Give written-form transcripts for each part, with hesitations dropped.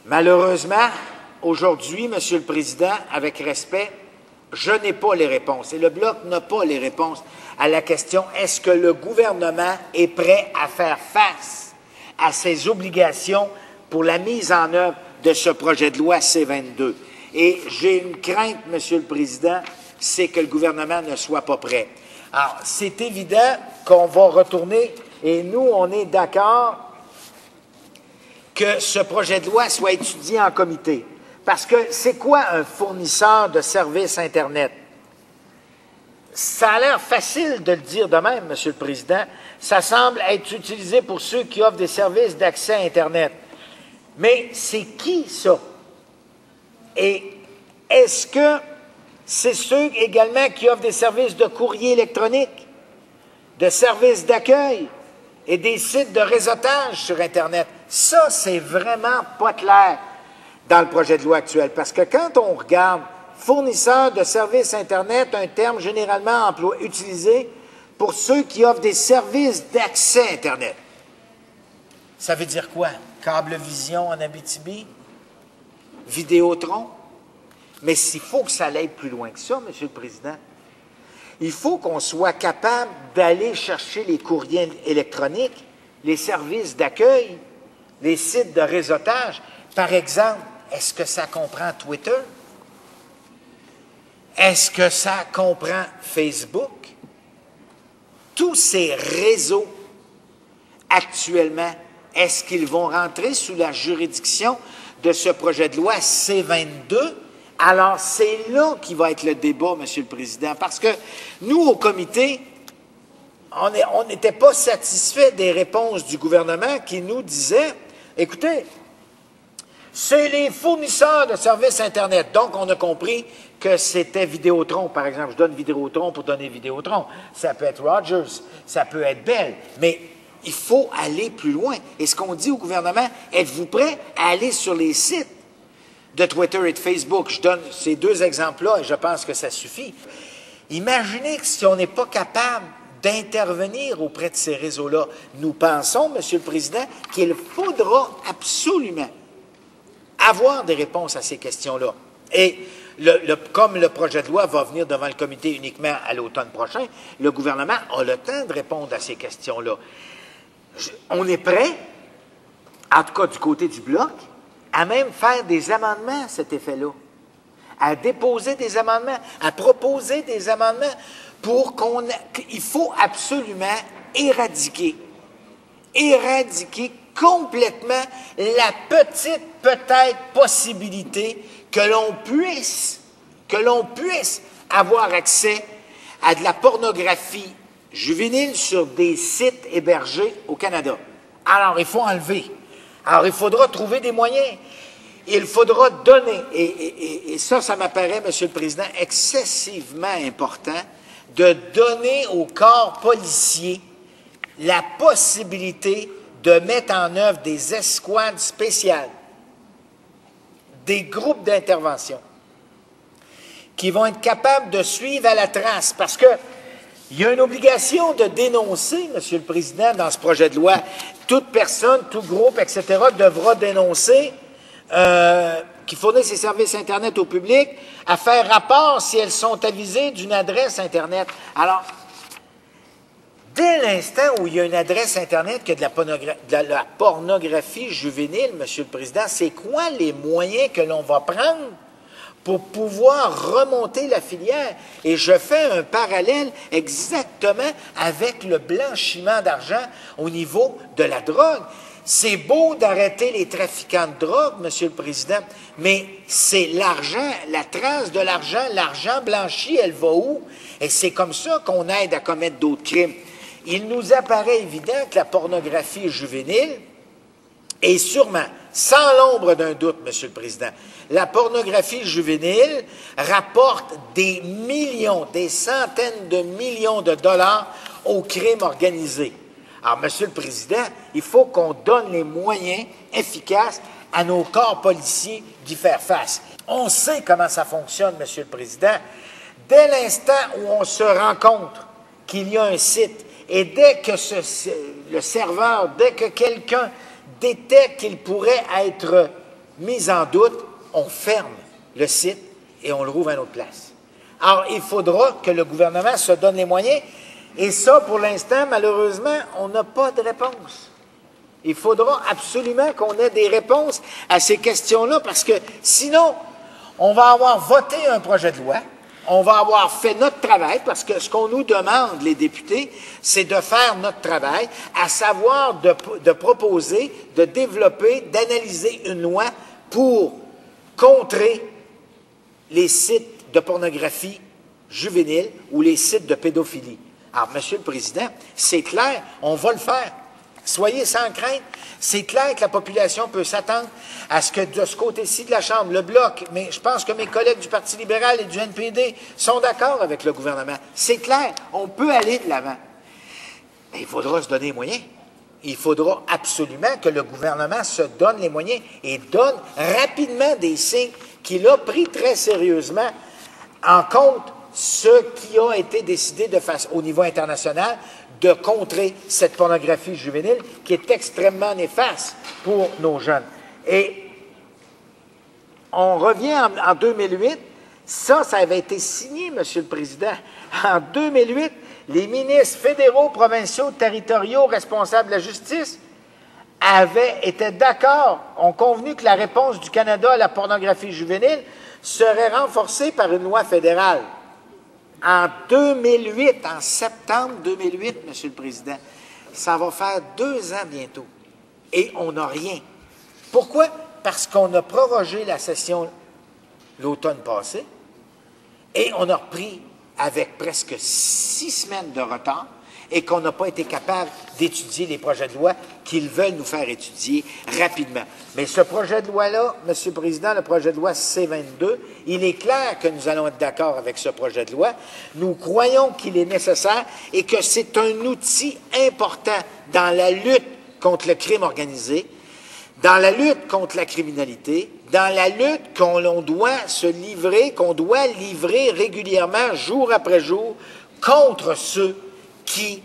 Malheureusement, aujourd'hui, Monsieur le Président, avec respect, je n'ai pas les réponses. Et le Bloc n'a pas les réponses à la question « Est-ce que le gouvernement est prêt à faire face à ses obligations pour la mise en œuvre de ce projet de loi C-22 ?» Et j'ai une crainte, Monsieur le Président, c'est que le gouvernement ne soit pas prêt. Alors, c'est évident qu'on va retourner, et nous, on est d'accord que ce projet de loi soit étudié en comité. Parce que c'est quoi un fournisseur de services Internet? Ça a l'air facile de le dire de même, Monsieur le Président. Ça semble être utilisé pour ceux qui offrent des services d'accès à Internet. Mais c'est qui, ça? Et est-ce que c'est ceux également qui offrent des services de courrier électronique, de services d'accueil et des sites de réseautage sur Internet? Ça, c'est vraiment pas clair dans le projet de loi actuel. Parce que quand on regarde fournisseur de services Internet, un terme généralement utilisé pour ceux qui offrent des services d'accès Internet. Ça veut dire quoi? Cablevision en Abitibi? Vidéotron? Mais il faut que ça aille plus loin que ça, Monsieur le Président. Il faut qu'on soit capable d'aller chercher les courriers électroniques, les services d'accueil, les sites de réseautage. Par exemple, est-ce que ça comprend Twitter? Est-ce que ça comprend Facebook? Tous ces réseaux, actuellement, est-ce qu'ils vont rentrer sous la juridiction de ce projet de loi C-22? Alors, c'est là qui va être le débat, Monsieur le Président, parce que nous, au comité, on n'était pas satisfait des réponses du gouvernement qui nous disaient, écoutez, c'est les fournisseurs de services Internet. Donc, on a compris que c'était Vidéotron, par exemple. Je donne Vidéotron pour donner Vidéotron. Ça peut être Rogers, ça peut être Bell, mais il faut aller plus loin. Et ce qu'on dit au gouvernement, êtes-vous prêt à aller sur les sites de Twitter et de Facebook? Je donne ces deux exemples-là et je pense que ça suffit. Imaginez que si on n'est pas capable d'intervenir auprès de ces réseaux-là, nous pensons, Monsieur le Président, qu'il faudra absolument avoir des réponses à ces questions-là. Et comme le projet de loi va venir devant le comité uniquement à l'automne prochain, le gouvernement a le temps de répondre à ces questions-là. On est prêt, en tout cas du côté du Bloc, à même faire des amendements à cet effet-là, à déposer des amendements, à proposer des amendements pour il faut absolument éradiquer complètement la petite, peut-être, possibilité que l'on puisse avoir accès à de la pornographie juvénile sur des sites hébergés au Canada. Alors, il faut enlever. Alors, il faudra trouver des moyens. Il faudra donner, et ça m'apparaît, Monsieur le Président, excessivement important, de donner au corps policier la possibilité de mettre en œuvre des escouades spéciales, des groupes d'intervention, qui vont être capables de suivre à la trace, parce que il y a une obligation de dénoncer, Monsieur le Président, dans ce projet de loi. Toute personne, tout groupe, etc., devra dénoncer qui fournissent ses services Internet au public, à faire rapport si elles sont avisées d'une adresse Internet. Alors, dès l'instant où il y a une adresse Internet qui a de la pornographie juvénile, Monsieur le Président, c'est quoi les moyens que l'on va prendre pour pouvoir remonter la filière? Et je fais un parallèle exactement avec le blanchiment d'argent au niveau de la drogue. C'est beau d'arrêter les trafiquants de drogue, Monsieur le Président, mais c'est l'argent, la trace de l'argent blanchi, elle va où? Et c'est comme ça qu'on aide à commettre d'autres crimes. Il nous apparaît évident que la pornographie juvénile est sûrement, sans l'ombre d'un doute, Monsieur le Président, la pornographie juvénile rapporte des millions, des centaines de millions de dollars au crime organisé. Alors, Monsieur le Président, il faut qu'on donne les moyens efficaces à nos corps policiers d'y faire face. On sait comment ça fonctionne, Monsieur le Président. Dès l'instant où on se rend compte qu'il y a un site, et dès que le serveur, dès que quelqu'un détecte qu'il pourrait être mise en doute, on ferme le site et on le rouvre à une autre place. Alors, il faudra que le gouvernement se donne les moyens. Et ça, pour l'instant, malheureusement, on n'a pas de réponse. Il faudra absolument qu'on ait des réponses à ces questions-là, parce que sinon, on va avoir voté un projet de loi, on va avoir fait notre travail, parce que ce qu'on nous demande, les députés, c'est de faire notre travail, à savoir de proposer, de développer, d'analyser une loi pour contrer les sites de pornographie juvénile ou les sites de pédophilie. Alors, Monsieur le Président, c'est clair, on va le faire. Soyez sans crainte. C'est clair que la population peut s'attendre à ce que de ce côté-ci de la Chambre, le Bloc, mais je pense que mes collègues du Parti libéral et du NPD sont d'accord avec le gouvernement. C'est clair, on peut aller de l'avant. Mais il faudra se donner les moyens. Il faudra absolument que le gouvernement se donne les moyens et donne rapidement des signes qu'il a pris très sérieusement en compte ce qui a été décidé de face au niveau international de contrer cette pornographie juvénile qui est extrêmement néfaste pour nos jeunes. Et on revient en 2008, ça avait été signé, Monsieur le Président. En 2008, les ministres fédéraux, provinciaux, territoriaux responsables de la justice étaient d'accord, ont convenu que la réponse du Canada à la pornographie juvénile serait renforcée par une loi fédérale. En 2008, en septembre 2008, Monsieur le Président, ça va faire 2 ans bientôt. Et on n'a rien. Pourquoi? Parce qu'on a prorogé la session l'automne passé et on a repris avec presque 6 semaines de retard et qu'on n'a pas été capable d'étudier les projets de loi qu'ils veulent nous faire étudier rapidement. Mais ce projet de loi-là, Monsieur le Président, le projet de loi C-22, il est clair que nous allons être d'accord avec ce projet de loi. Nous croyons qu'il est nécessaire et que c'est un outil important dans la lutte contre le crime organisé, dans la lutte contre la criminalité, dans la lutte qu'on doit se livrer, qu'on doit livrer régulièrement, jour après jour, contre ceux qui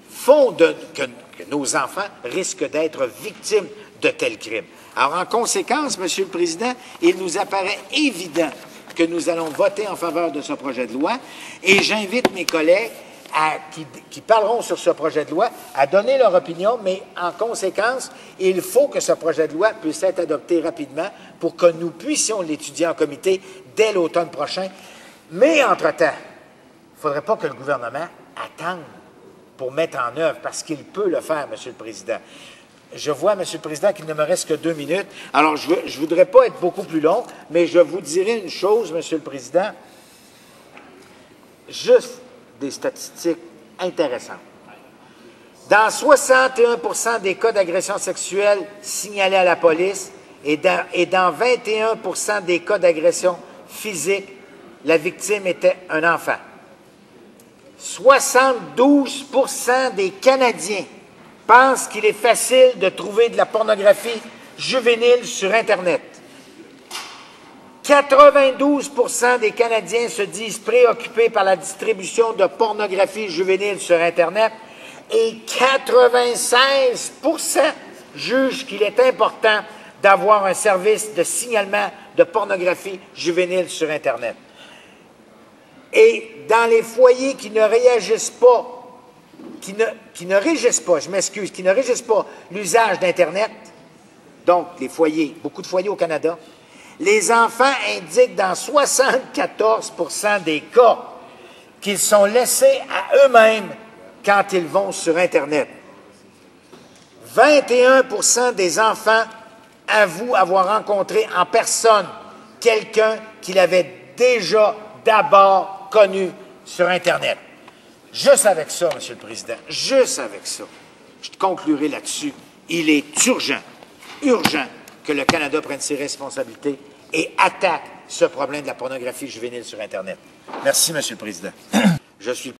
font que nos enfants risquent d'être victimes de tels crimes. Alors, en conséquence, Monsieur le Président, il nous apparaît évident que nous allons voter en faveur de ce projet de loi et j'invite mes collègues qui parleront sur ce projet de loi à donner leur opinion, mais en conséquence, il faut que ce projet de loi puisse être adopté rapidement pour que nous puissions l'étudier en comité dès l'automne prochain. Mais entre-temps, il ne faudrait pas que le gouvernement attende pour mettre en œuvre, parce qu'il peut le faire, Monsieur le Président. Je vois, Monsieur le Président, qu'il ne me reste que 2 minutes. Alors, je ne voudrais pas être beaucoup plus long, mais je vous dirai une chose, Monsieur le Président, juste des statistiques intéressantes. Dans 61% des cas d'agression sexuelle signalés à la police et dans 21% des cas d'agression physique, la victime était un enfant. 72% des Canadiens pensent qu'il est facile de trouver de la pornographie juvénile sur Internet. 92% des Canadiens se disent préoccupés par la distribution de pornographie juvénile sur Internet et 96% jugent qu'il est important d'avoir un service de signalement de pornographie juvénile sur Internet. Et dans les foyers qui ne réagissent pas, qui ne régissent pas l'usage d'Internet, donc les foyers, beaucoup de foyers au Canada, les enfants indiquent dans 74% des cas qu'ils sont laissés à eux-mêmes quand ils vont sur Internet. 21% des enfants avouent avoir rencontré en personne quelqu'un qu'ils avaient déjà d'abord connu sur Internet. Juste avec ça, Monsieur le Président, juste avec ça, je conclurai là-dessus. Il est urgent que le Canada prenne ses responsabilités et attaque ce problème de la pornographie juvénile sur Internet. Merci, Monsieur le Président. Je suis